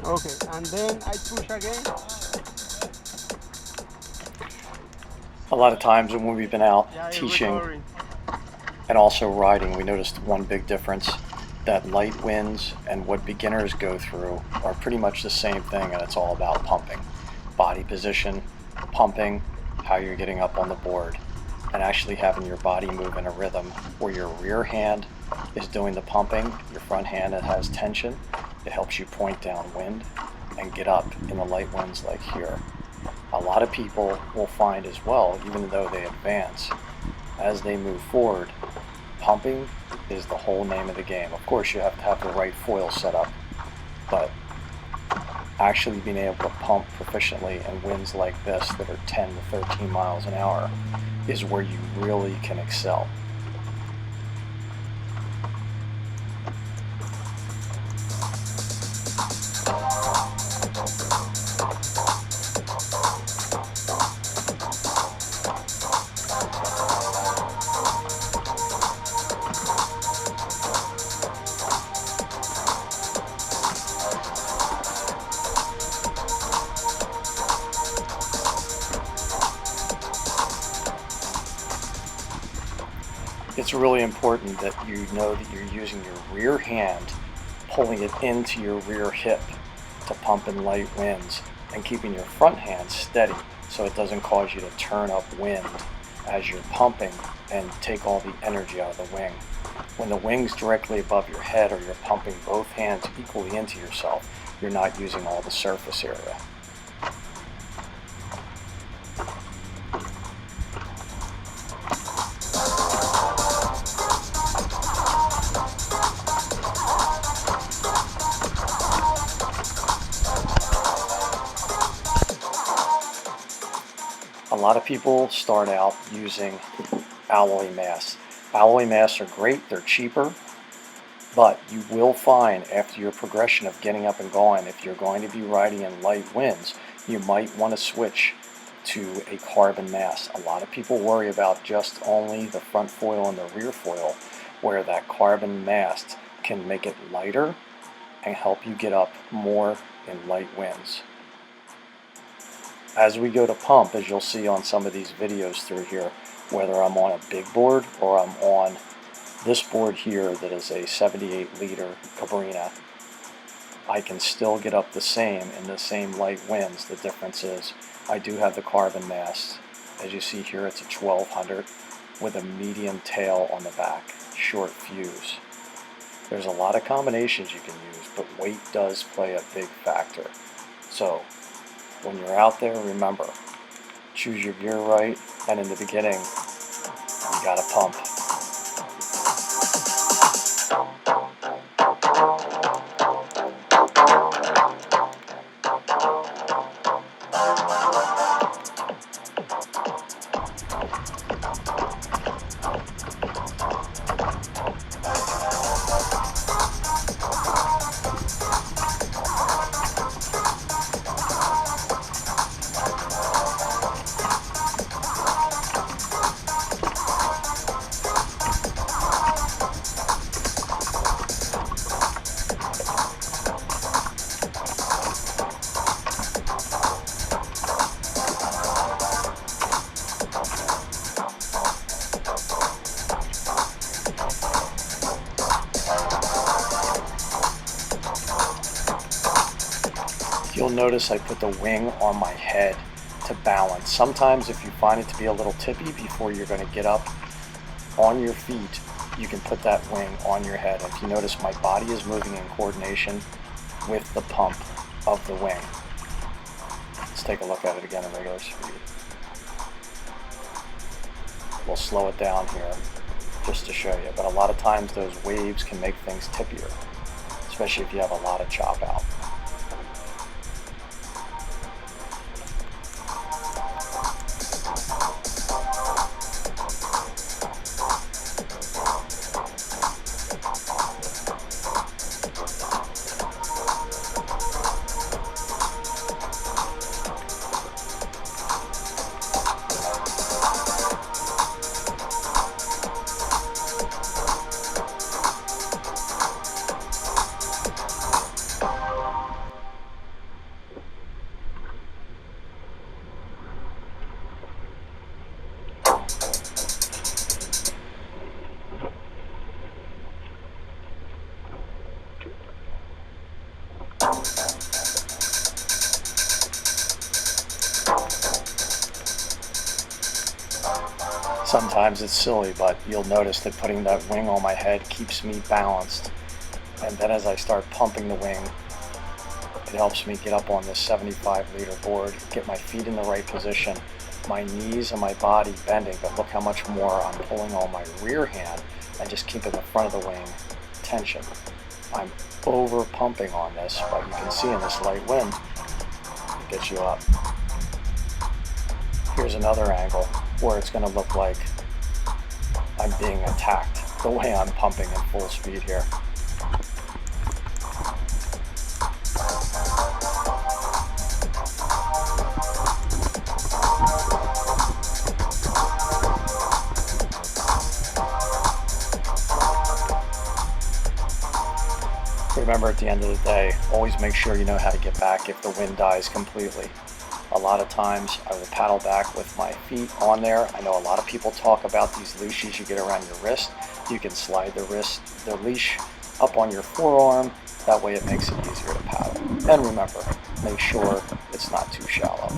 Okay, and then I push again. A lot of times when we've been out Yeah, it's teaching recovering. and also riding, we noticed one big difference, that light winds and what beginners go through are pretty much the same thing, and it's all about pumping. Body position, pumping, how you're getting up on the board, and actually having your body move in a rhythm where your rear hand is doing the pumping, your front hand that has tension. It helps you point downwind and get up in the light winds like here. A lot of people will find as well, even though they advance, as they move forward, pumping is the whole name of the game. Of course, you have to have the right foil set up, but actually being able to pump proficiently in winds like this that are 10 to 13 miles an hour is where you really can excel. It's really important that you know that you're using your rear hand, pulling it into your rear hip to pump in light winds, and keeping your front hand steady so it doesn't cause you to turn up wind as you're pumping and take all the energy out of the wing. When the wing's directly above your head or you're pumping both hands equally into yourself, you're not using all the surface area. A lot of people start out using alloy masts. Alloy masts are great, they're cheaper, but you will find after your progression of getting up and going, if you're going to be riding in light winds, you might want to switch to a carbon mast. A lot of people worry about just only the front foil and the rear foil, where that carbon mast can make it lighter and help you get up more in light winds. As we go to pump, as you'll see on some of these videos through here, whether I'm on a big board or I'm on this board here that is a 78 liter Cabrina, I can still get up the same in the same light winds. The difference is I do have the carbon mast. As you see here, it's a 1200 with a medium tail on the back, short fuse. There's a lot of combinations you can use, but weight does play a big factor. So when you're out there, remember, choose your gear right, and in the beginning, you gotta pump. You'll notice I put the wing on my head to balance. Sometimes if you find it to be a little tippy before you're going to get up on your feet, you can put that wing on your head. If you notice, my body is moving in coordination with the pump of the wing. Let's take a look at it again in regular speed. We'll slow it down here just to show you, but a lot of times those waves can make things tippier, especially if you have a lot of chop out. Sometimes it's silly, but you'll notice that putting that wing on my head keeps me balanced. And then as I start pumping the wing, it helps me get up on this 75-liter board, get my feet in the right position, my knees and my body bending, but look how much more I'm pulling on my rear hand and just keeping the front of the wing tension. I'm over pumping on this, but you can see in this light wind, it gets you up. Here's another angle where it's going to look like I'm being attacked the way I'm pumping in full speed here. Remember, at the end of the day, always make sure you know how to get back if the wind dies completely. A lot of times I will paddle back with my feet on there. I know a lot of people talk about these leashes you get around your wrist. You can slide the leash up on your forearm. That way it makes it easier to paddle. And remember, make sure it's not too shallow.